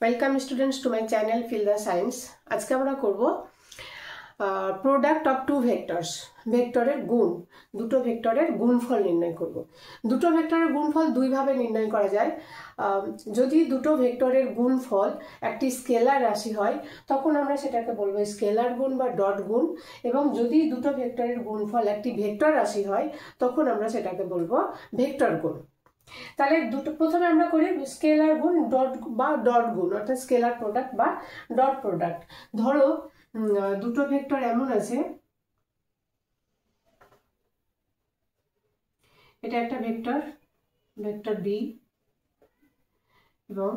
Welcome students to my channel Feel the Science. আজকে আমরা করব প্রোডাক্ট অফ টু ভেক্টরস। ভেক্টরের গুণ, দুটো ভেক্টরের গুণফল নির্ণয় করব। দুটো ভেক্টরের গুণফল দুইভাবে নির্ণয় করা যায়। যদি দুটো ভেক্টরের গুণফল একটি স্কেলার রাশি হয় তখন আমরা সেটাকে বলবো স্কেলার গুণ বা ডট গুণ, এবং যদি দুটো ভেক্টরের গুণফল একটি ভেক্টর রাশি হয় তখন আমরা সেটাকে বলবো ভেক্টর গুণ। তাহলে দুটো প্রথমে আমরা করি স্কেলার গুণ ডট বা ডট গুণ, অর্থাৎ স্কেলার প্রোডাক্ট বা ডট প্রোডাক্ট। ধরো দুটো ভেক্টর এমন আছে, এটা একটা ভেক্টর, ভেক্টর বি, এবং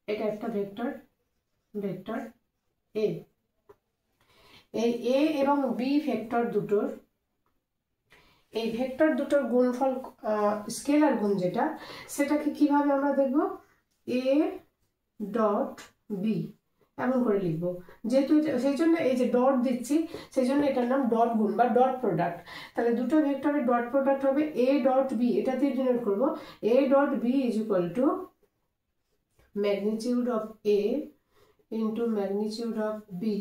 এটা একটা ভেক্টর, ভেক্টর এ। এই এ এবং বি ভেক্টর দুটোর, এই ভেক্টর দুটোর গুণফল স্কেলার গুণ যেটা, সেটাকে কিভাবে আমরা দেখব, এ ডট বি এমন করে লিখবো। যেহেতু সেই জন্য এই যে ডট দিচ্ছি, সেই জন্য এটার নাম ডট গুণ বা ডট প্রোডাক্ট। তাহলে দুটো ভেক্টরের ডট প্রোডাক্ট হবে এ ডট বি, এটা দিয়ে ডিনোট করবো A dot B is equal to magnitude of A into magnitude of B.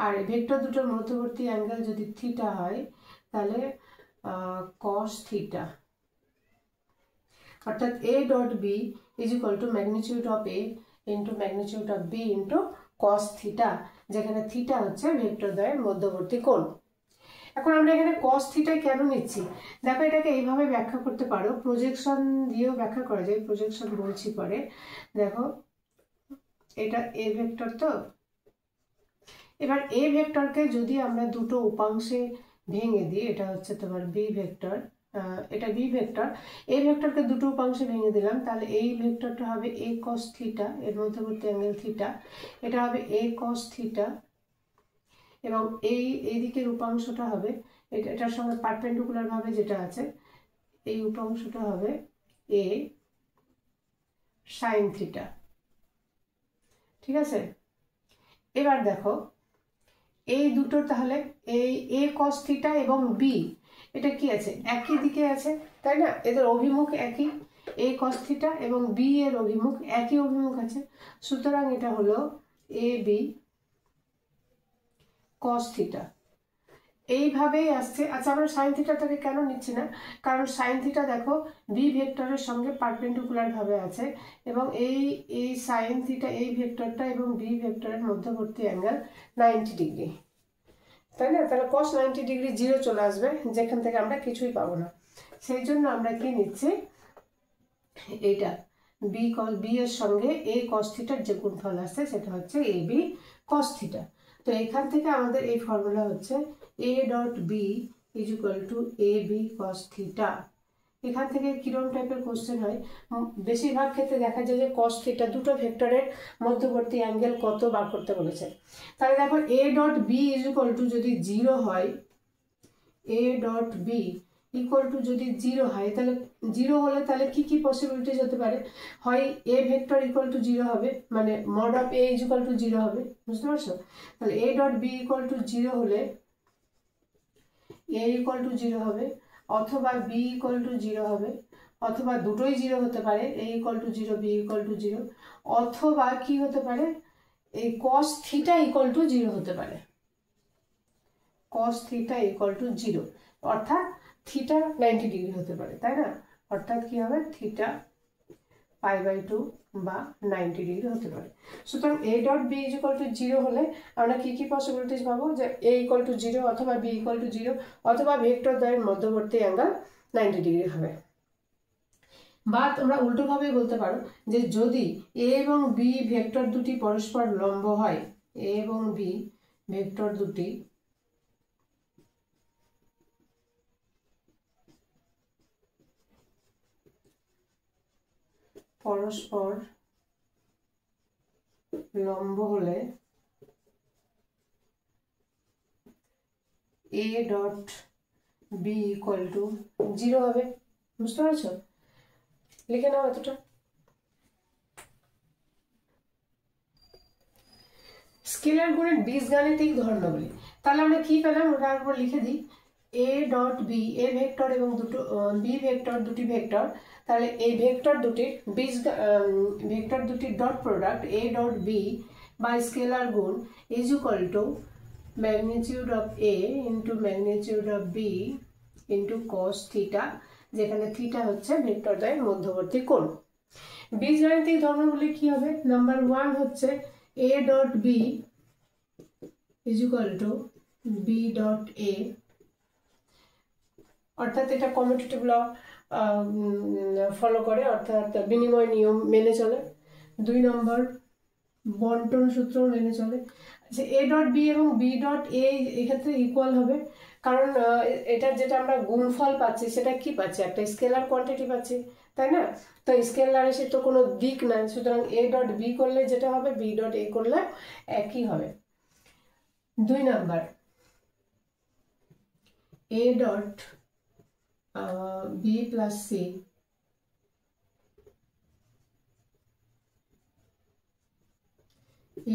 আর ভেক্টর দুটোর মধ্যবর্তী অ্যাঙ্গেল যদি থিটা হয় তাহলে কস থিটা, অর্থাৎ A dot B is equal to magnitude of A into magnitude of B into cos theta, যেখানে theta হচ্ছে vector দ্বয়ের মধ্যবর্তী কোণ। এখন আমরা এখানে কস থিটা কেন নিচ্ছি, দেখো এটাকে এইভাবে ব্যাখ্যা করতে পারো, প্রজেকশন দিয়েও ব্যাখ্যা করা যায়, প্রজেকশন বলছি পরে। দেখো এটা এ ভেক্টর, তো এবার এ ভেক্টরকে যদি আমরা দুটো উপাংশে ভেঙে দিই, এটা হচ্ছে তোমার বি ভেক্টর, এটা বি ভেক্টর, এই ভেক্টরকে দুটো উপাংশে ভেঙে দিলাম, তাহলে এই ভেক্টরটা হবে এ কস থিটা, এর মধ্যবর্তী অ্যাঙ্গেল থিটা, এটা হবে এ কস থিটা, এবং এই দিকের উপাংশটা হবে এটার সঙ্গে পারপেন্ডিকুলার ভাবে যেটা আছে, এই উপাংশটা হবে এ সাইন থিটা। ঠিক আছে, এবার দেখো এই দুটো, তাহলে এই এ কস থিটা এবং বি এটা কি আছে, একই দিকে আছে, তাই না? এদের অভিমুখ একই, এ কস থিটা এবং বি এর অভিমুখ একই অভিমুখ আছে, সুতরাং এটা হলো এ বি কস থিটা। এইভাবেই আসছে। আচ্ছা, আমরা সাইন থিটাটাকে কেন নিচ্ছি না, কারণ সাইন থিটা দেখো বি ভেক্টরের সঙ্গে পারপেন্ডিকুলার ভাবে আছে, এবং এই সাইন থিটা এই ভেক্টরটা এবং বি ভেক্টরের মধ্যবর্তী অ্যাঙ্গেল 90 ডিগ্রি, তাই না? তাহলে cos 90 ডিগ্রি জিরো চলে আসবে, যেখান থেকে আমরা কিছুই পাবো না। সেই জন্য আমরা কি নিচ্ছি, এইটা বি এর সঙ্গে এ cos থিটার যে গুণফল আসছে সেটা হচ্ছে এ বি cos থিটা। তো এখান থেকে আমাদের এই ফর্মুলা হচ্ছে A dot B is equal to A B cos theta. এখান থেকে কিরকম টাইপের কোশ্চেন হয়, বেশিরভাগ ক্ষেত্রে দেখা যায় যে cos থিটা দুটো ভেক্টরের মধ্যবর্তী অ্যাঙ্গেল কত বার করতে বলেছে। তাহলে দেখো A dot B is equal to যদি জিরো হয়, A dot B equal to যদি জিরো হয়, তাহলে জিরো হলে তাহলে কি কি পসিবিলিটিস হতে পারে, হয় A vector equal to zero হবে, মানে mod of A is equal to zero হবে, বুঝতে পারছো? তাহলে A dot B equal to zero হলে এ ইকুয়াল টু জিরো হবে, অথবা বি ইকুয়াল টু জিরো হবে, অথবা দুটোই জিরো হতে পারে, A equal to zero B equal to zero, অথবা কি হতে পারে, এই cos theta equal to zero হতে পারে, cos theta equal to zero, অর্থাৎ থিটা 90 ডিগ্রি হতে পারে, তাই না? অর্থাৎ কি হবে, থিটা π/2 বা 90 ডিগ্রি হতে পারে। সুতরাং A dot B is equal to zero হলে আমরা কি কি পসিবিলিটিস পাবো, যে এ ইকুয়াল টু জিরো অথবা বি ইকুয়াল টু জিরো, অথবা ভেক্টর দ্বয়ের মধ্যবর্তী অ্যাঙ্গেল 90 ডিগ্রি হবে। বা তোমরা উল্টোভাবে বলতে পারো যে যদি এ এবং বি ভেক্টর দুটি পরস্পর লম্ব হয়, এ এবং বি ভেক্টর দুটি পরস্পর লম্ব হলে A dot B equal to zero হবে, বুঝতে পারছো? লিখে নাও এতটা। স্কেলার গুণের বীজগাণিতিক ধর্মাবলী, তাহলে আমরা কি পেলাম ওটা একবার লিখে দিই। A dot B, A vector এবং বি ভেক্টর দুটি ভেক্টর, তাহলে এই ভেক্টর দুটির dot product A dot B বা স্কেলার গুণ is equal to magnitude of A into magnitude of B into cos theta, যেখানে থিটা হচ্ছে ভেক্টরদ্বয়ের মধ্যবর্তী কোণ। বীজগাণিতিক ধর্মগুলি কি হবে? নাম্বার 1 হচ্ছে A dot B is equal to B dot A, অর্থাৎ এটা কমিউটেটিভ ল ফলো করে, অর্থাৎ বিনিময় নিয়ম মেনে চলে। 2 নম্বর বন্টন সূত্র মেনে চলে। আচ্ছা, এ ডট বি এবং বি ডট এ এক্ষেত্রে ইকুয়াল হবে, কারণ এটা যেটা আমরা গুণফল পাচ্ছি সেটা কি পাচ্ছি? একটা স্কেলার কোয়ান্টিটি পাচ্ছি, তাই না? তো স্কেলার এসে তো কোনো দিক নাই, সুতরাং এ ডট বি করলে যেটা হবে বি ডট এ করলে একই হবে। 2 number A dot B plus C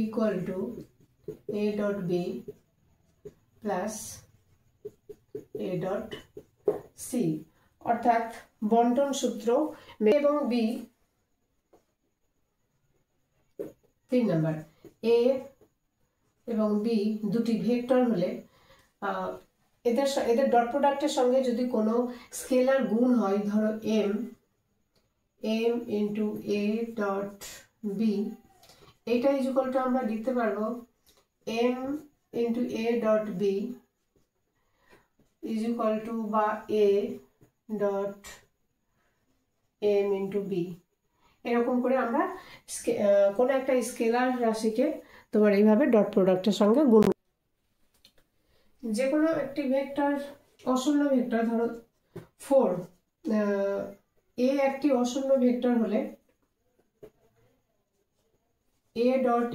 equal to a dot b plus a dot c, অর্থাৎ বন্টন সূত্র এবং বি। 3 নাম্বার এ এবং বি দুটি ভেক্টর হলে এদের ডট প্রোডাক্টের সঙ্গে যদি কোনো স্কেলার গুণ হয়, ধরো M into A dot B, এইটা ইজ ইকুয়াল টু আমরা লিখতে পারবো M into A dot B is equal to বা A dot M into B. এরকম করে আমরা কোনো একটা স্কেলার রাশিকে তোমার এইভাবে ডট প্রোডাক্টের সঙ্গে গুণ। যে কোনো একটি ভেক্টর অশূন্য ভেক্টর, ধরো 4, এ একটি অশূন্য ভেক্টর হলে এ ডট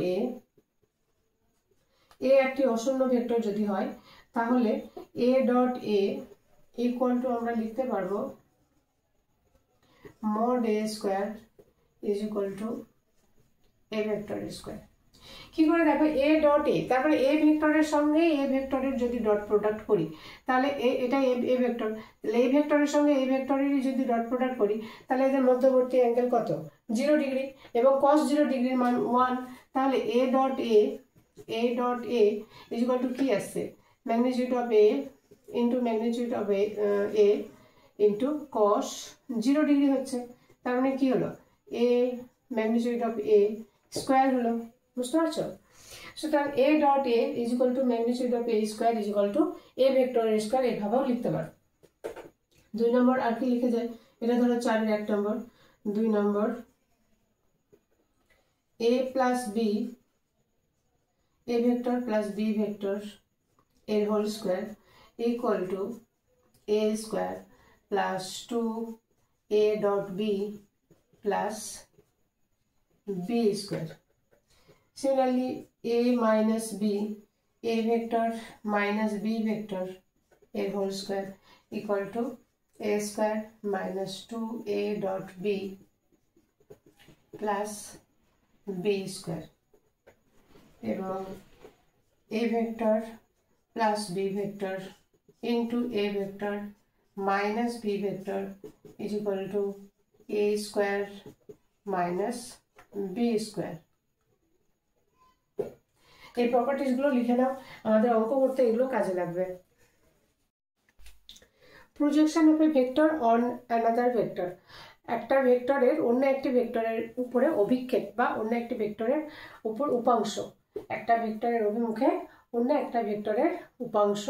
এ একটি অশূন্য ভেক্টর যদি হয়, তাহলে A dot A equal to আমরা লিখতে পারবো mod a square is equal to A vector square. কি করে দেখো, এ ডট এ, তারপরে এ ভেক্টরের সঙ্গে এ ভেক্টরের যদি ডট প্রোডাক্ট করি, তাহলে এটা এ ভেক্টর, এই ভেক্টরের সঙ্গে এই ভেক্টরেরই যদি ডট প্রোডাক্ট করি, তাহলে এদের মধ্যবর্তী অ্যাঙ্গেল কত? 0 ডিগ্রি, এবং cos 0 ডিগ্রির মান 1। তাহলে A dot A is equal to কি আসছে? Magnitude of A into magnitude of A into cos 0 degree হচ্ছে। তার মানে কি হলো? A magnitude of A square হলো। বুঝতে পারছো? সুতরাং A dot A is equal to magnitude of A square is equal to A ভেক্টরের স্কোয়ার, এভাবেও লিখতে পারো। 2 নম্বর আর কি লিখে যায়? এটা ধরো 4 এর 1 নম্বর। 2 নম্বর A plus B, A vector plus B vector এর whole square equal to A square plus 2 A dot B plus B square. Similarly, a minus b, a vector minus b vector, a whole square equal to a square minus 2a dot b plus b square, এবং a vector plus b vector into a vector minus b vector is equal to a square minus b square। এই properties গুলো লিখে নাও, আমাদের অঙ্ক করতে এগুলো কাজে লাগবে। Projection of A vector on another vector, একটা ভেক্টরের অন্য একটি ভেক্টরের উপরে অভিক্ষেপ বা অন্য একটি ভেক্টরের উপর উপাংশ, একটা ভেক্টরের অভিমুখে অন্য একটা ভেক্টরের উপাংশ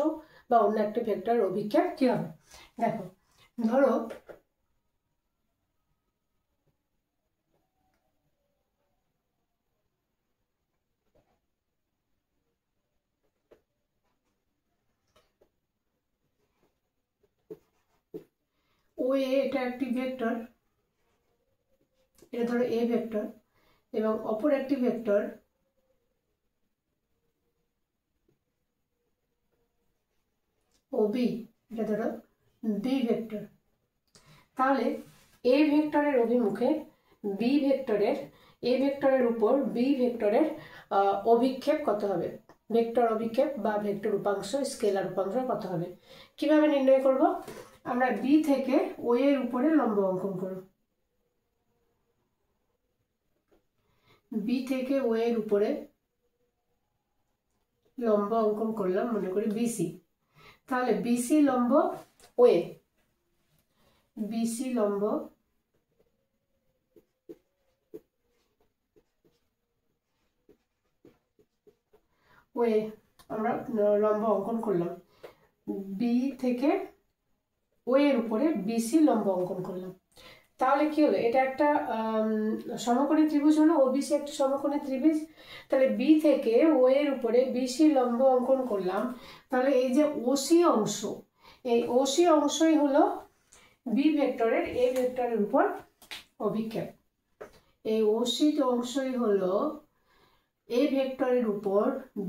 বা অন্য একটি ভেক্টরের অভিক্ষেপ কি হবে? দেখো, ধরো ও এটা একটি ভেক্টর, এটা ধরো এ ভেক্টর, এবং অপর একটি ভেক্টর ও বি, এটা ধরো বি ভেক্টর। তাহলে এ ভেক্টরের অভিমুখে বি ভেক্টরের, এ ভেক্টরের উপর বি ভেক্টরের অভিক্ষেপ কত হবে? ভেক্টর অভিক্ষেপ বা ভেক্টর উপাংশ, স্কেলার উপাংশ কত হবে? কিভাবে নির্ণয় করব? আমরা বি থেকে ও এর উপরে লম্ব অঙ্কন করব। বি থেকে ও এর উপরে লম্ব অঙ্কন করলাম, মনে করি বিসি। তাহলে বিসি লম্ব ও এ, বিসি লম্ব ও এ আমরা লম্ব অঙ্কন করলাম। বি থেকে ও এর উপরে বিসি লম্ব অঙ্কন করলাম। তাহলে কি হলো? এটা একটা সমকোণী ত্রিভুজ হলো, ওবিসি একটা সমকোণী ত্রিভুজ। তাহলে বি থেকে ও এর উপরে বিসি লম্ব অঙ্কন করলাম। তাহলে এই যে ওসি অংশ, এই ওসি অংশই হলো বি ভেক্টরের এ ভেক্টরের উপর অভিক্ষেপ। এই ওসি অংশই হলো এ ভেক্টরের উপর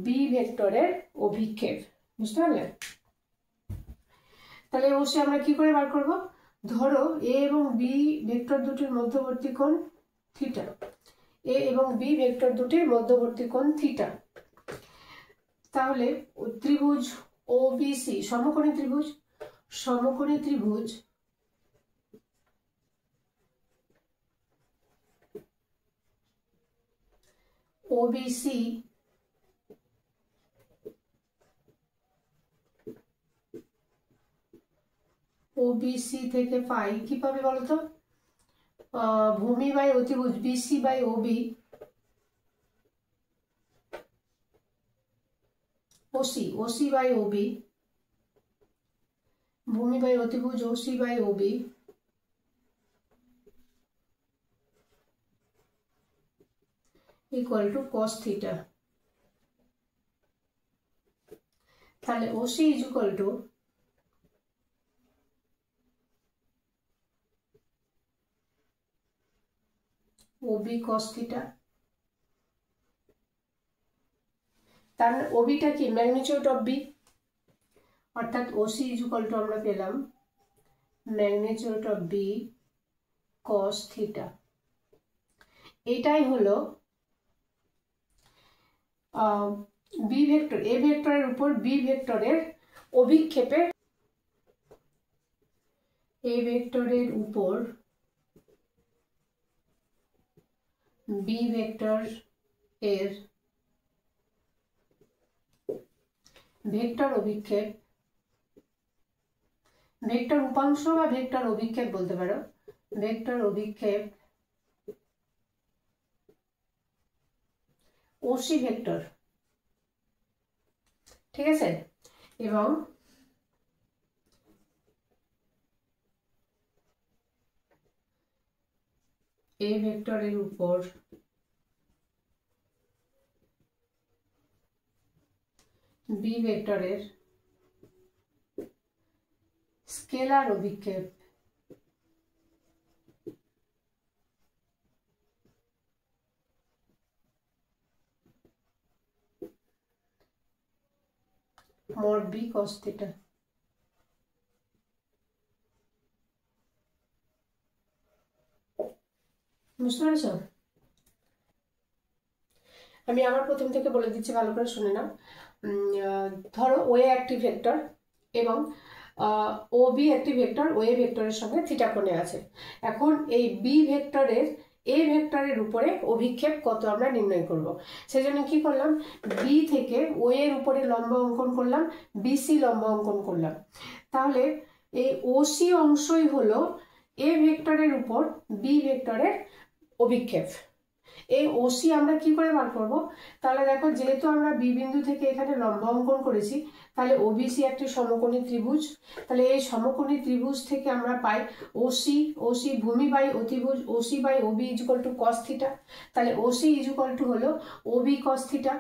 বি ভেক্টরের অভিক্ষেপ। বুঝতে পারলে? তাহলে ওসি আমরা কি করে বার করব? ধরো এ এবং বি ভেক্টর দুটির মধ্যবর্তী কোণ থিটা, এ এবং বি ভেক্টর দুটির মধ্যবর্তী কোণ থিটা। তাহলে ত্রিভুজ ওবিসি সমকোণী ত্রিভুজ, সমকোণী ত্রিভুজ ওবিসি ওবিসি থেকে পাই কি পাবে বলতো? ভূমি বাই অতিভুজ BC by OB, OC OC by OB, ভূমি বাই অতিভুজ OC by OB equal to cos theta. তাহলে OC is equal to OB cos theta. তার ওবিটা কি? ম্যাগনিটিউড অফ বি, অর্থাৎ ওসি ইজ ইকুয়াল টু আমরা পেলাম magnitude of B cos theta. এটাই হলো বি ভেক্টর এ ভেক্টরের উপর বি ভেক্টরের অভিক্ষেপের, এ ভেক্টরের উপর বি ভেক্টর এর ভেক্টর অভিক্ষেপ, ভেক্টর উপাংশ বা ভেক্টর অভিক্ষেপ বলতে পারো, ভেক্টর অভিক্ষেপ ওসি ভেক্টর। ঠিক আছে? এবং এ ভেক্টরের উপর বি ভেক্টরের স্কেলার অভিক্ষেপ, mod b cos theta। বুঝতে পেরেছ? আমি আবার প্রথম থেকে বলে দিচ্ছি, ভালো করে শুনে নাও। ধরো ও এ একটি ভেক্টর এবং ও বি একটি ভেক্টর ও এ ভেক্টরের সঙ্গে থিটা কোণে আছে। এখন এই বি ভেক্টরের এ ভেক্টরের উপরে অভিক্ষেপ কত আমরা নির্ণয় করব। সেজন্য কি করলাম? বি থেকে ও এর উপরে লম্ব অঙ্কন করলাম, বিসি লম্ব অঙ্কন করলাম। তাহলে এই ওসি অংশই হলো এ ভেক্টরের উপর বি ভেক্টরের অভিক্ষেপ। এই ওসি আমরা কি করে বার করব? তাহলে দেখো, যেহেতু আমরা বি বিন্দু থেকে এখানে লম্ব অঙ্কন করেছি, তাহলে ওবিসি একটি সমকোণী ত্রিভুজ। তাহলে এই সমকোণী ত্রিভুজ থেকে আমরা পাই ওসি, ওসি ভূমি বাই অতিভুজ OC by OB is equal to cos theta. তাহলে ওসি ইজ ইকুয়াল টু হলো ওবি কস থিটা।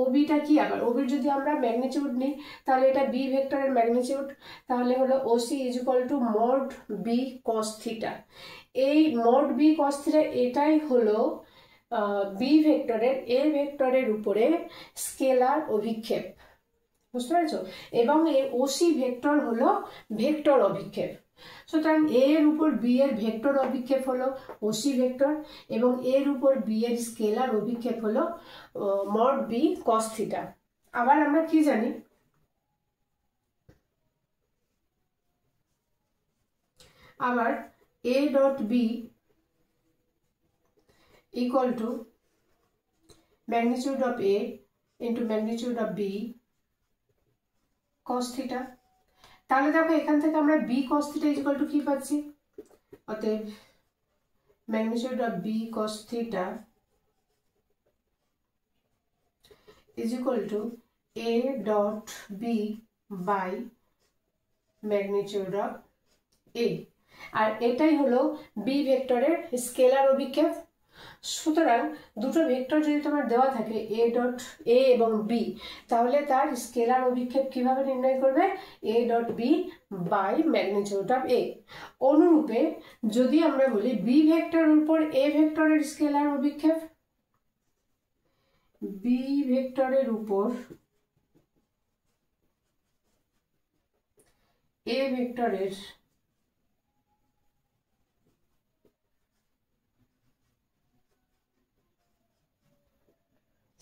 ওবিটা কি? আবার ওবির যদি আমরা ম্যাগনিটিউড নিই, তাহলে এটা বি ভেক্টরের ম্যাগনিটিউড। তাহলে হলো OC is equal to mod B cos theta. এই মড বি কস থিটা এটাই হলো বি ভেক্টরের এ ভেক্টরের উপরে স্কেলার অভিক্ষেপ। বুঝতে পেরেছ? এবং এই ওসি ভেক্টর হলো ভেক্টর অভিক্ষেপ। সুতরাং এর উপর বি এর ভেক্টর অভিক্ষেপ হলো ওসি ভেক্টর এবং এর উপর বি এর স্কেলার অভিক্ষেপ হলো মড বি কস থিটা। আবার আমরা কি জানি? আবার a dot B equal to magnitude of a into magnitude of b cos theta. তাহলে দেখো এখান থেকে আমরা b cos theta equal to কি পাচ্ছি, অতএব magnitude of b cos theta is equal to a dot b by magnitude of a, আর এটাই হলো b ভেক্টরের স্কেলার অভিক্ষেপ। সুতরাং দুটো ভেক্টর যদি তোমার দেওয়া থাকে a ডট a এবং b, তাহলে তার স্কেলার অভিক্ষেপ কিভাবে নির্ণয় করবে, a dot b by magnitude of a। অনুরূপে যদি আমরা বলি b ভেক্টরের উপর a ভেক্টরের স্কেলার অভিক্ষেপ, b ভেক্টরের উপর a ভেক্টরের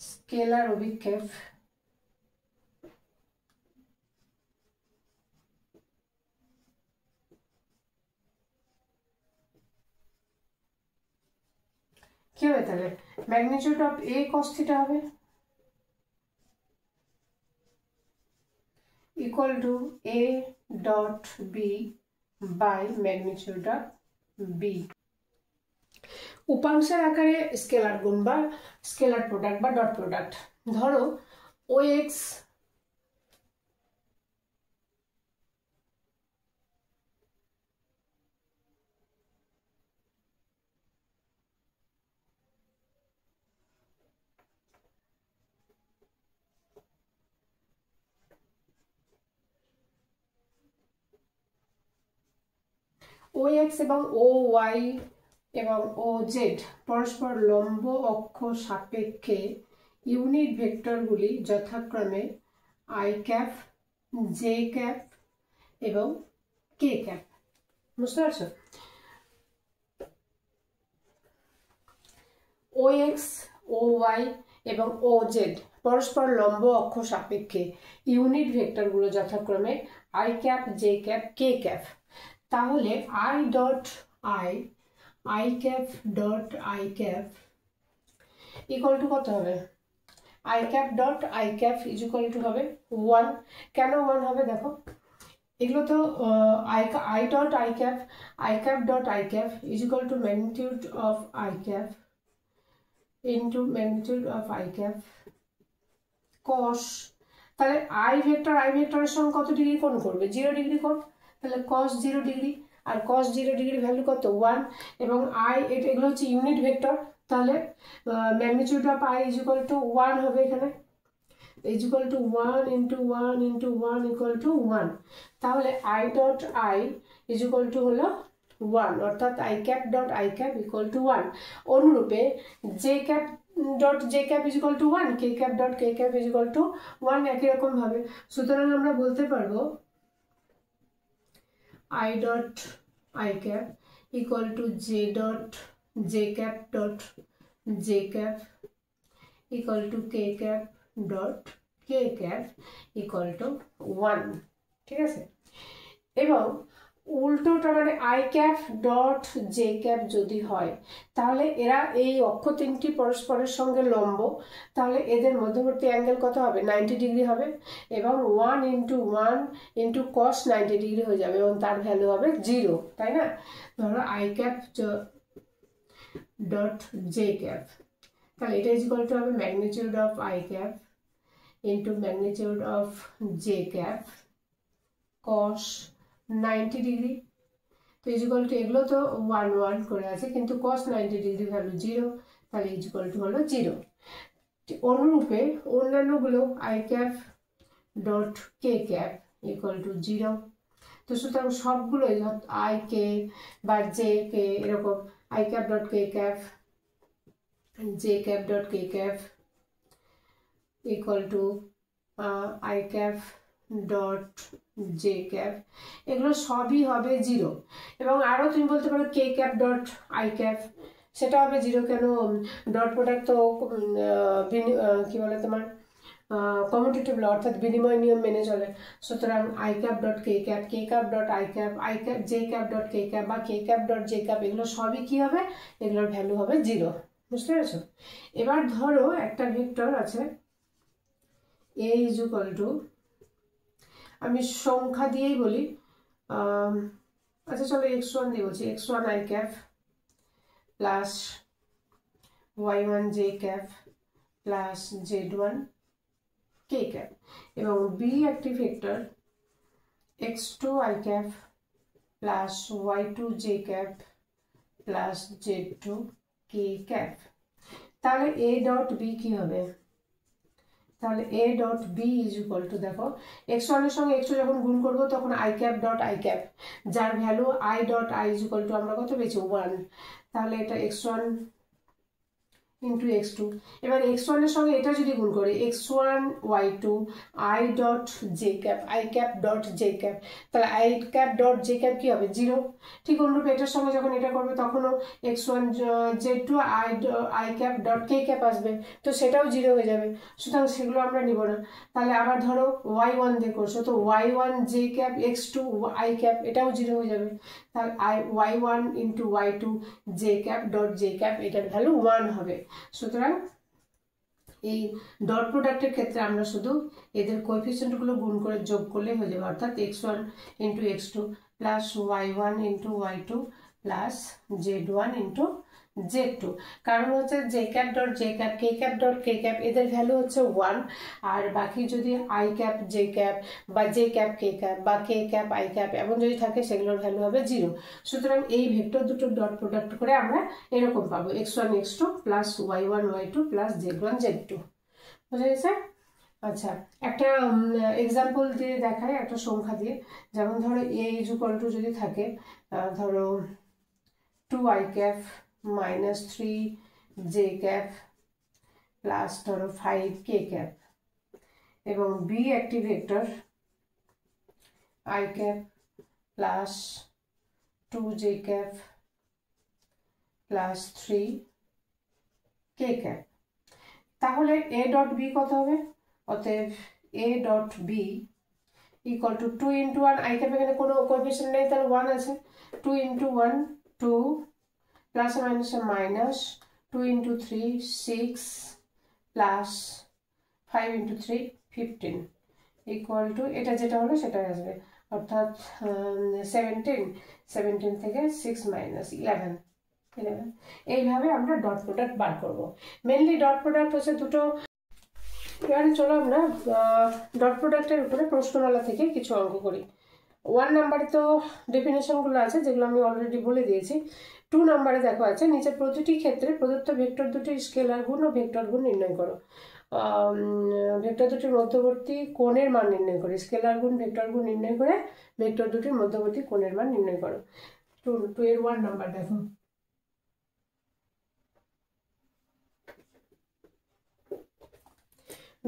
স্কেলার অভিক্ষেপ কি হবে, তাহলে magnitude of a cos theta হবে equal to a dot b by magnitude of b। উপাংশের আকারে স্কেলার গুণ বা স্কেলার প্রোডাক্ট বা ডট প্রোডাক্ট, ধরো OX এবং OY এবং OZ পরস্পর লম্ব অক্ষ সাপেক্ষে ইউনিট ভেক্টরগুলি যথাক্রমে i ক্যাপ, j ক্যাপ এবং k ক্যাপ। বুঝতে পারছো? OX, OY এবং OZ পরস্পর লম্ব অক্ষ সাপেক্ষে ইউনিট ভেক্টরগুলো যথাক্রমে i cap, j cap, k cap. তাহলে i dot i cap dot i cap equal to কত হবে, i cap dot i cap is equal two হবে 1। কেন 1 হবে দেখো, এগুলো তো i dot i cap dot i cap is equal to magnitude of i cap into magnitude of i cap cos, তাহলে i ভেক্টরের সঙ্গে কত ডিগ্রি কোণ করবে, 0 ডিগ্রি কোণ, তাহলে cos 0 ডিগ্রি, আর cos 0 ডিগ্রি ভ্যালু কত 1, এবং এগুলো হচ্ছে ইউনিট ভেক্টর, তাহলে magnitude of i is equal to 1 হবে, এখানে is equal to 1 into 1 into 1 equal to 1। তাহলে i dot i is equal to হলো 1, অর্থাৎ i cap dot i cap equal to 1। অনুরূপে j cap dot j cap is equal to 1, k cap dot k cap is equal to 1, একই রকম ভাবে। সুতরাং আমরা বলতে পারবো i dot i cap equal to j dot j cap dot j cap equal to k cap dot k cap equal to 1। ঠিক আছে, এবং উল্টোটা মানে i cap dot j cap যদি হয়, তাহলে এরা এই অক্ষ তিনটি পরস্পরের সঙ্গে লম্ব, তাহলে এদের মধ্যবর্তী অ্যাঙ্গেল কত হবে, 90 ডিগ্রি হবে, এবং 1 ইন্টু 1 ইন্টু cos 90 ডিগ্রি হয়ে যাবে, এবং তার ভ্যালু হবে 0, তাই না? ধরো i cap dot j cap, তাহলে এটা ইজ ইকুয়াল টু হবে magnitude of i cap into magnitude of j cap cos 90 degree, তো ইজ ইকুয়াল টু, এগুলো তো 1 1 করে আছে, কিন্তু cos 90 ডিগ্রি ভ্যালু 0, তাহলে ইজ ইকুয়াল টু হলো 0। অনুরূপে অন্যান্যগুলো i cap dot k cap equal to 0। তো সুতরাং সবগুলো i k বা j k এরকম i cap dot k cap, j cap dot k cap equal to i cap dot j cap, এগুলো সবই হবে 0। এবং আরও তুমি বলতে পারো k cap dot i cap, সেটা হবে 0, কেন ডট প্রোডাক্ট তো কি বলে তোমার কমিউটেটিভ ল অর্থাৎ বিনিময় নিয়ম মেনে চলে। সুতরাং I cap dot k cap, k cap dot i cap, i cap j cap dot k cap বা k cap dot j cap, এগুলো সবই কি হবে, এগুলোর ভ্যালু হবে 0। বুঝতে পেরেছ? এবার ধরো একটা ভেক্টর আছে এ ইজ ইকুয়াল টু, আমি সংখ্যা দিয়েই বলি, আচ্ছা চলো x1 দিয়ে বলছি, x1 i cap plus y1 j cap plus z1 k cap, এবং বি একটি vector x2 i cap plus y2 j cap plus z2 k cap. তাহলে a ডট বি কি হবে? তাহলে a dot B is equal to, দেখো x1 এর সঙ্গে x2 যখন গুণ করবো তখন i cap dot i cap, যার value i dot i is equal to আমরা কত পেয়েছি 1, তাহলে এটা x1 ইন্টু x2। এবার x1 এর সঙ্গে এটা যদি গুণ করি x1 y2 i dot j cap, i cap dot j cap, তাহলে i cap dot j cap কি হবে 0। ঠিক অনুরূপে এটার সঙ্গে যখন এটা করবে তখনও x1 z2 I cap dot k cap আসবে, তো সেটাও 0 হয়ে যাবে, সুতরাং সেগুলো আমরা নিব না। তাহলে আবার ধরো y1 দিয়ে করছো, তো y1 j cap x2 i cap, এটাও 0 হয়ে যাবে, তাহলে y1 into y2 j cap dot j cap, এটার ভ্যালু 1 হবে। সুতরাং এই ডট প্রোডাক্টের ক্ষেত্রে আমরা শুধু এদের কোএফিসিয়েন্টগুলো গুণ করে যোগ করলে হয়ে যাবে, অর্থাৎ x1 into x2 plus y1 into y2 plus z1 into z2। কারণ হচ্ছে j cap dot j cap, k cap dot k cap, এদের ভ্যালু হচ্ছে 1, আর বাকি যদি আই ক্যাপ জে ক্যাপ বা জে ক্যাপ কে ক্যাপ বা কে ক্যাপ আই ক্যাপ এমন যদি থাকে সেগুলোর ভ্যালু হবে 0। সুতরাং এই ভেক্টর দুটো ডট প্রোডাক্ট করে আমরা এরকম পাবো x1 x2 plus y1 y2 plus z1 z2। বুঝা গেছে? আচ্ছা, একটা এক্সাম্পল দিয়ে দেখাই, একটা সংখ্যা দিয়ে। যেমন ধরো এ ইজ ইকুয়াল টু যদি থাকে, ধরো 2 I cap minus 3 J cap plus ধরো 5 কে ক্যাপ, এবং বি একটি vector I cap plus 2 J cap plus 3 K cap. তাহলে এ ডট বি কত হবে? অতএব A dot B equal to 2 into 1, I cap এখানে কোনো কোএফিসিয়েন্ট নেই তাহলে 1 আছে, 2 into 1 2 plus minus minus 2 into 3 6 plus 5 into 3 15 equal to, এটা যেটা হলো সেটাই আসবে, অর্থাৎ 17 থেকে 6 মাইনাস 11। এইভাবে আমরা ডট প্রোডাক্ট বার করব। মেনলি ডট প্রোডাক্ট হচ্ছে দুটো। এবারে চলো আমরা ডট প্রোডাক্টের উপরে প্রশ্নমালা থেকে কিছু অঙ্ক করি। 1 নাম্বারে তো ডেফিনেশনগুলো আছে যেগুলো আমি অলরেডি বলে দিয়েছি। 2 নাম্বারে দেখো আছে, নিচের প্রতিটি ক্ষেত্রে প্রদত্ত ভেক্টর দুটির স্কেলার গুণ ও ভেক্টর গুণ নির্ণয় করো। ভেক্টর দুটির মধ্যবর্তী কোণের মান নির্ণয় করে, স্কেলার গুণ ভেক্টর গুণ নির্ণয় করে ভেক্টর দুটির মধ্যবর্তী কোণের মান নির্ণয় করো। 2 এর 1 নাম্বার দেখো,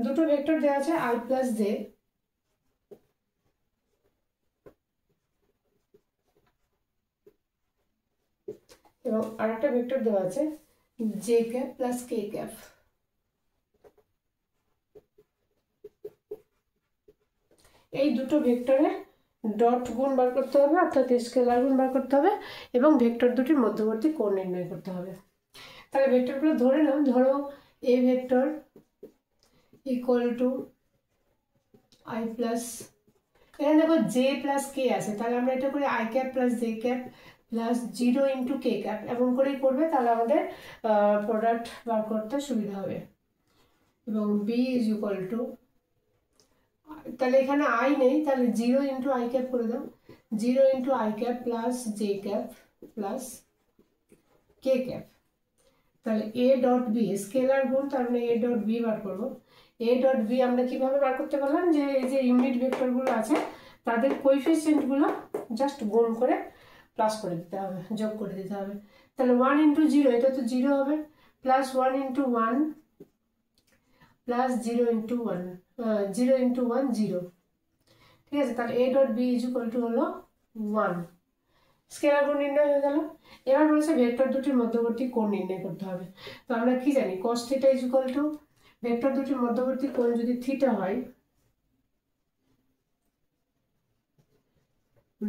দুটো ভেক্টর দেওয়া আছে i প্লাস জে এবং আরেকটা ভেক্টর দেওয়া আছে জে ক্যাপ প্লাস কে ক্যাপ। এই দুটো ভেক্টরের ডট গুণ বার করতে হবে, অর্থাৎ স্কেলার গুণ বার করতে হবে, এবং ভেক্টর দুটির মধ্যবর্তী কোণ নির্ণয় করতে হবে। তাহলে ভেক্টরগুলো ধরে নাও, ধরো A vector equal two I plus, এখানে দেখো জে প্লাস কে আছে, তাহলে আমরা এটা করি I cap plus j cap plus 0 into k cap, এমন করেই করবে, তাহলে আমাদের প্রোডাক্ট বার করতে সুবিধা হবে। এবং বি ইজ ইকুয়াল টু, তাহলে এখানে আই নেই, তাহলে 0 ইন্টু আই ক্যাপ করে দাও, 0 into I cap plus j cap plus K cap. তাহলে এ ডট বি স্কেলার গুণ, তার মানে এ ডট বি বার করবো। এ ডট বি আমরা কিভাবে বার করতে পারলাম, যে এই যে ইউনিট ভেক্টরগুলো আছে তাদের কোএফিসিয়েন্টগুলো জাস্ট গুণ করে প্লাস করে দিতে হবে, যোগ করে দিতে হবে। তাহলে 1 ইন্টু 0, এটা তো 0 হবে, plus 1 into 1 plus 0 into 1, 0 into 1 0, ঠিক আছে। তাহলে A dot B is equal to হলো 1, স্কেলার গুণ নির্ণয় হয়ে গেল। এবার বলেছে ভেক্টর দুটির মধ্যবর্তী কোণ নির্ণয় করতে হবে। তো আমরা কি জানি, cos θ is equal to vector দুটির মধ্যবর্তী কোণ যদি থিটা হয়,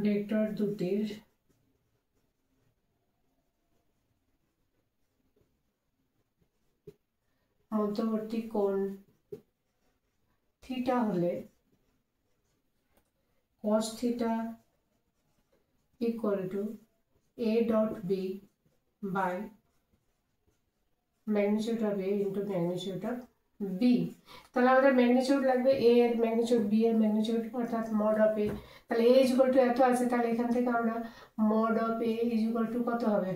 ভেক্টর দুটির মধ্যবর্তী কোণ থিটা হলে cos theta equal to a dot b by magnitude of a into magnitude of b। তাহলে আমাদের ম্যাগনিটিউড লাগবে a এর ম্যাগনিটিউড b এর ম্যাগনিটিউড অর্থাৎ মড অফ a। তাহলে a ইকুয়াল টু এত আছে, তাহলে এখান থেকে আমরা mod of a equal to কত হবে,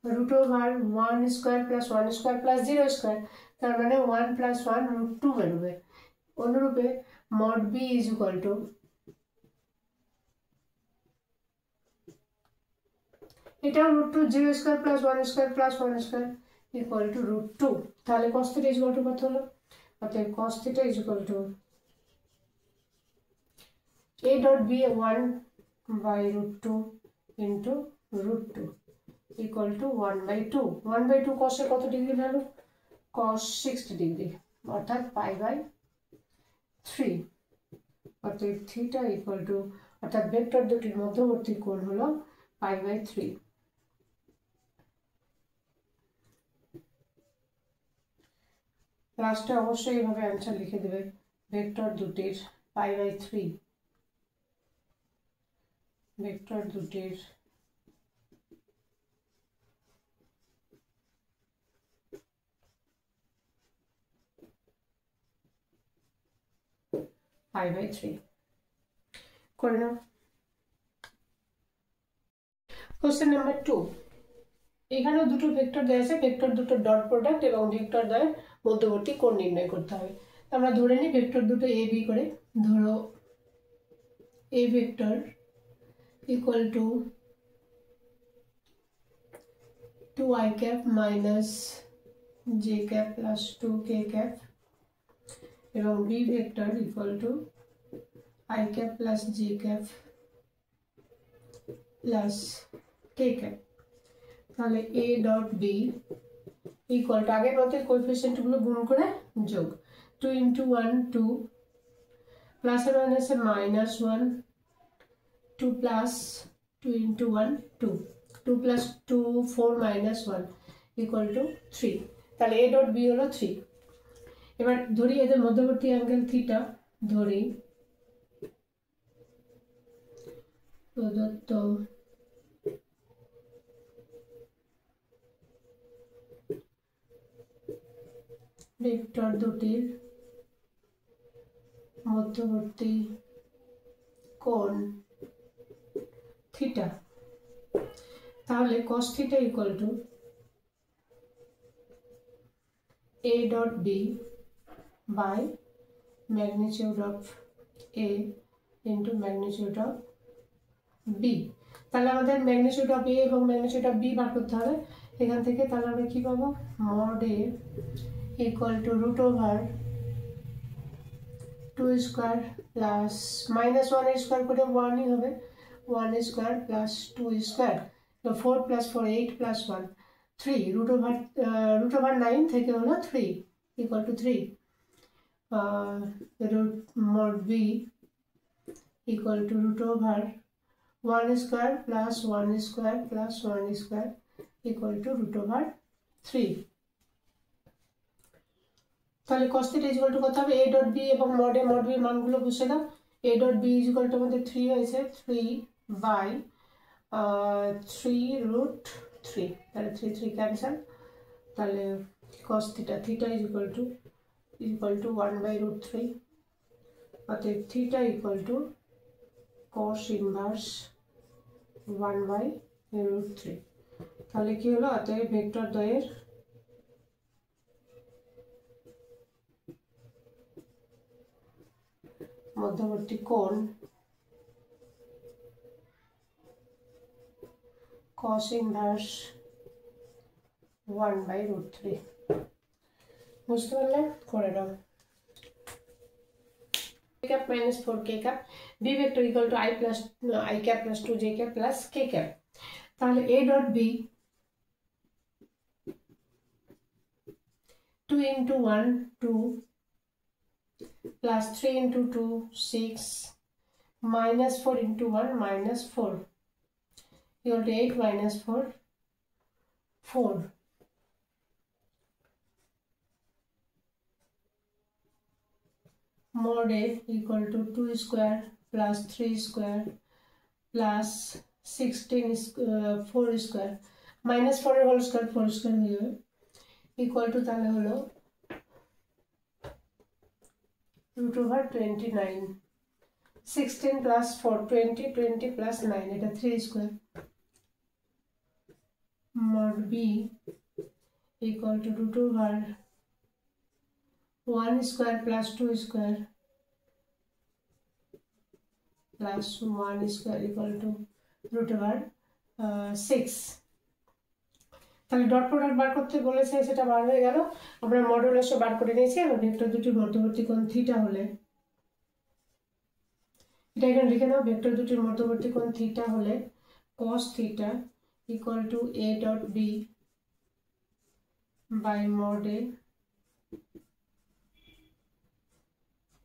root over 1 square plus 1 square plus 0 square, তার মানে 1 প্লাস 1 রুট 2 বেরোবে। অনুরূপে মড b ইকুয়াল টু এটাও root 2, 0 square plus 1 square plus 1 square equal to root 2। তাহলে cos θ ইকুয়াল টু কত হলো, অতএব cos θ equal to a dot b 1 by root 2 into root 2 equal to 1/2। 1/2 cos এর কত degree value, cos 60 degree, অর্থাৎ pi by 3। অতএব θ equal two, অর্থাৎ vector দুটির মধ্যবর্তী কোণ হলো পাই বাই 3। লাস্টে অবশ্যই এইভাবে অ্যান্সার লিখে দেবে, ভেক্টর দুটির পাই বাই 3, ভেক্টর দুটির পাই বাই 3 করে নাও। কোশ্চেন নাম্বার 2, এখানেও দুটো ভেক্টর দেওয়া আছে, ভেক্টর দুটো ডট প্রোডাক্ট এবং ভেক্টর দ্বয়ের মধ্যবর্তী কোণ নির্ণয় করতে হবে। আমরা ধরে নিই ভেক্টর দুটো এ বি করে, ধরো A vector equal to 2i cap minus j cap plus 2k cap এবং B vector equal to i cap plus j cap plus k cap. তাহলে a dot B equal to আগের মতো কোএফিসিয়েন্টগুলো গুণ করে যোগ 2 ইন্টু 1 2 প্লাস এর মাইনাসে minus 1 2 plus 2 into 1 2 2 plus 2 4 minus 1 equal to 3। তাহলে a ডট বি হলো 3। এবার ধরি এদের মধ্যবর্তী অ্যাঙ্গেল থিটা, ধরি প্রদত্ত ভেক্টর দুটির মধ্যবর্তী কোণ থিটা, তাহলে cos θ equal to a dot b by magnitude of a into magnitude of b। তাহলে আমাদের ম্যাগনিটিউড অফ a এবং ম্যাগনিটিউড অফ b বার করতে হবে এখান থেকে। তাহলে আমরা কি পাবো, mod a equal to root over 2 square plus minus 1 এর স্কয়ার করে 1ই হবে, 1 স্কয়ার প্লাস 2 স্কয়ার, তো 4 প্লাস 4 8 প্লাস 1 3 রুট ওভার 9 থেকে হলো 3 equal to 3 root mod b equal to root over 1 square plus 1 square plus 1 square equal to root over 3। তাহলে cos θ equal to কত হবে, a dot b এবং mod b মানগুলো বসে দাও। a dot B equal to আমাদের 3 হয়েছে, 3 by 3 root 3, তাহলে 3 3 ক্যান্সেল। তাহলে cos θ equal to 1 by root 3, অতএব θ equal to cos inverse 1 by root 3। তাহলে কি হলো, অতএব ভেক্টর দ্বয়ের মধ্যবর্তী কোণ cos ইনভার্স 1 বাই রুট 3। বুঝতে পারলে, করে দাও। cap minus 4k cap b vector equal to i cap plus 2j cap plus k cap। তাহলে a dot b 2 into 1 2 plus 3 into 2 6 minus 4 into 1 minus 4 equal to 8 minus 4 4 mod A equal to 2 square plus 3 square plus 16 4 square minus 4 এর whole square 4 square হয়ে যাবে equal to তাহলে হলো root over 29 16 plus 4 20 20 plus 9 এটা 3 square mod B equal to root over 1 square plus 2 square plus 1 square equal to root over 6 তাহলে dot product বার করতে বলেছে সেটা বার হয়ে গেল আমরা মডুলাসও বার করে নিয়েছি এবং ভেক্টর দুটির মধ্যবর্তী কোণ থিটা হলে এটা এখানে লিখে নাও ভেক্টর দুটির মধ্যবর্তী কোণ থিটা হলে cos theta equal to a dot b by mod a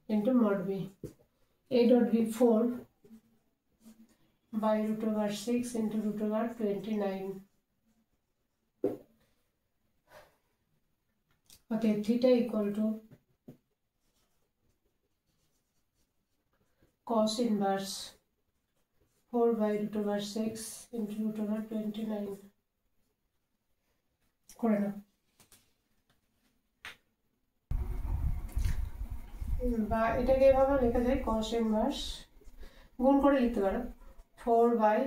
into mod b a dot b 4 by root over 6 into root over 29 okay theta equal to cos inverse 4 by root over 6 into root over 29 করে নাও বা এটাকে এভাবে লেখা যায় cos inverse গুণ করে লিখতে পারো 4 by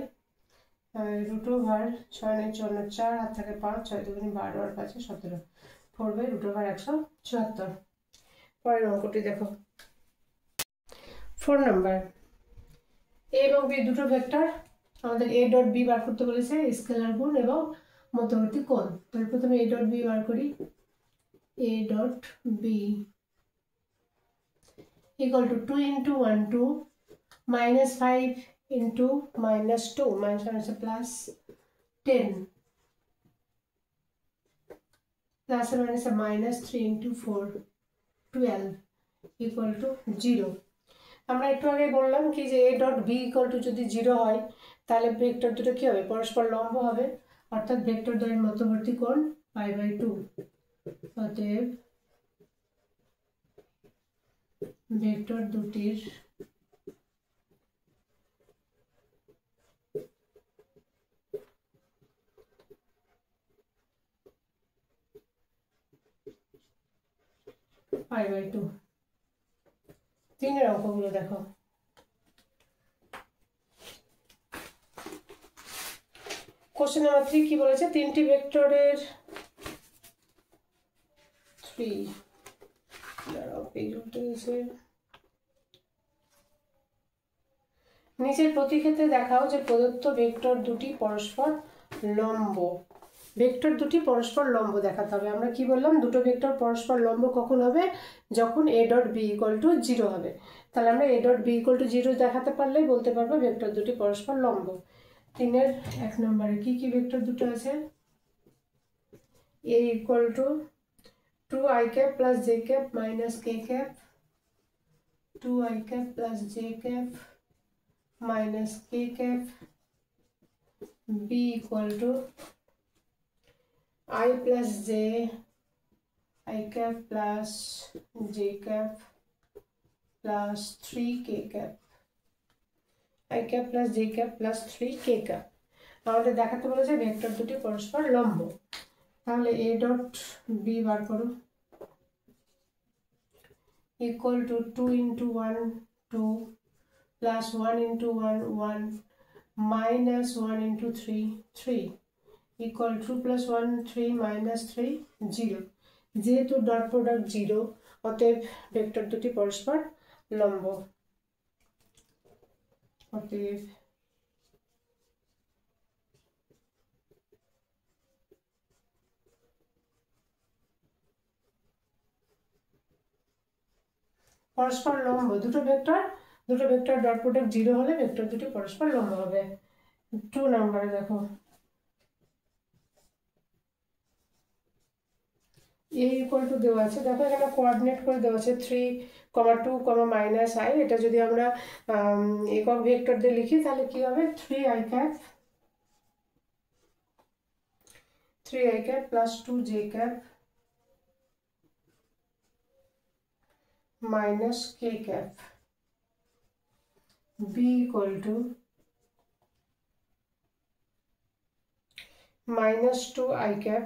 root over 6 এর জন্য 4 হাত থেকে 5 6 দুগুণে 12 আর 5 17 4 by root over 174 পরের অঙ্কটি দেখো 4 নাম্বার a এবং b দুটো ভেক্টর আমাদের a ডট b বার করতে বলেছে স্কেলার গুণ এবং মধ্যবর্তী কোণ তাহলে প্রথমে a ডট b বার করি a dot b equal to 2 into 1 2 minus 5 into minus 2 minus 1 is a plus 10 plus 1 is a minus 3 into 4 12 equal to 0 আমরা একটু আগে বললাম কি যে a dot b equal to যদি 0 হয় তাহলে ভেক্টর দুটো কি হবে পরস্পর লম্ব হবে অর্থাৎ ভেক্টর দ্বয়ের মধ্যবর্তী কোণ π/2 অতএব ভেক্টর দুটির π/2 তিনের অঙ্কগুলো দেখো কোশ্চেন নাম্বার 3 কি বলেছে তিনটি ভেক্টরের 3 দাঁড়াও পেজ উল্টে গেছে নিচের প্রতিক্ষেত্রে দেখাও যে প্রদত্ত ভেক্টর দুটি পরস্পর লম্ব ভেক্টর দুটি পরস্পর লম্ব দেখাতে হবে আমরা কি বললাম দুটো ভেক্টর পরস্পর লম্ব কখন হবে যখন a dot b equal two 0 হবে তাহলে আমরা a dot b equal two 0 দেখাতে পারলেই বলতে পারবো ভেক্টর দুটি পরস্পর লম্ব তিনের 1 নম্বরে কি কি ভেক্টর দুটো আছে a equal to 2i cap plus j cap minus k cap 2i cap plus j cap minus k cap b equal to I plus j I cap plus j cap plus 3k cap I cap plus j cap plus 3k cap আমাদের দেখাতে বলেছে vector দুটি পরস্পর লম্ব তাহলে a dot b বার করো equal to 2 into 1 2 plus 1 into 1 1 minus 1 into 3 3 equal 2 plus 1 3 minus 3 0 যেহেতু dot product 0 অতএব ভেক্টর দুটি পরস্পর লম্ব অতএব পরস্পর লম্ব দুটো ভেক্টর ডট প্রোডাক্ট 0 হলে ভেক্টর দুটি পরস্পর লম্ব হবে 2 নম্বরে দেখো এ ইকুয়াল টু দেওয়া আছে, দেখো এখানে কোঅর্ডিনেট করে দেওয়া আছে 3,2, -i। এটা যদি আমরা একক ভেক্টর দিয়ে লিখি তাহলে কি হবে, 3i cap plus 2j cap minus k cap, b equal to -2i cap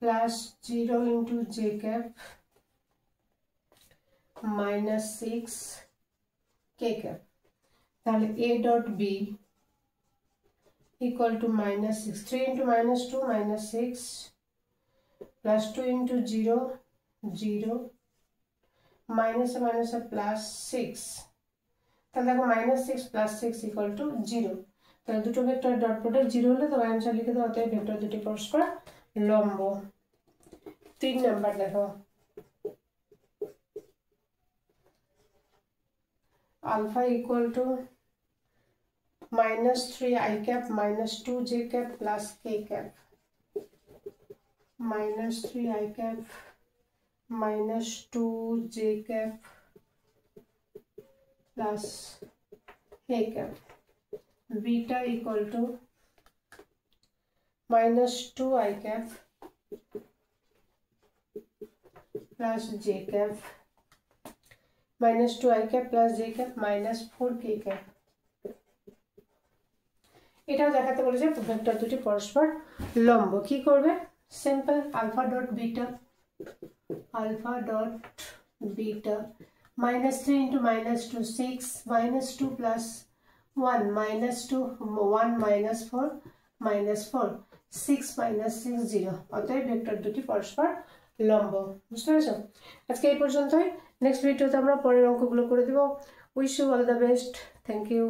plus 0 into j cap minus 6 k cap, তাহলে a dot b equal to -6, 3 into -2 -6 plus 2 into 0 0 minus a plus 6, তাহলে দেখো -6 plus 6 equal to 0, তাহলে দুটো vector dot product 0 হলে তবে answer লিখে দাও, অতএব ভেক্টর দুটি পরস্পর লম্ব। 3 নাম্বার দেখো, alpha equal to -3i cap minus 2j cap plus k cap, -3i cap minus 2j cap plus k cap, beta equal to -2i cap plus j cap -2i cap plus j cap minus 4k cap। এটাও দেখাতে বলেছে vector দুটি পরস্পর লম্ব। কি করবে, simple alpha dot beta -3 into -2 6 -2 plus 1 -2 1 -4 -4 6 -6 0, অতএব vector দুটি পরস্পর লম্ব। বুঝতে পেরেছো? আজকে এই পর্যন্তই, নেক্সট ভিডিওতে আমরা পরের অঙ্কগুলো করে দেব। Wish you all the best, thank you.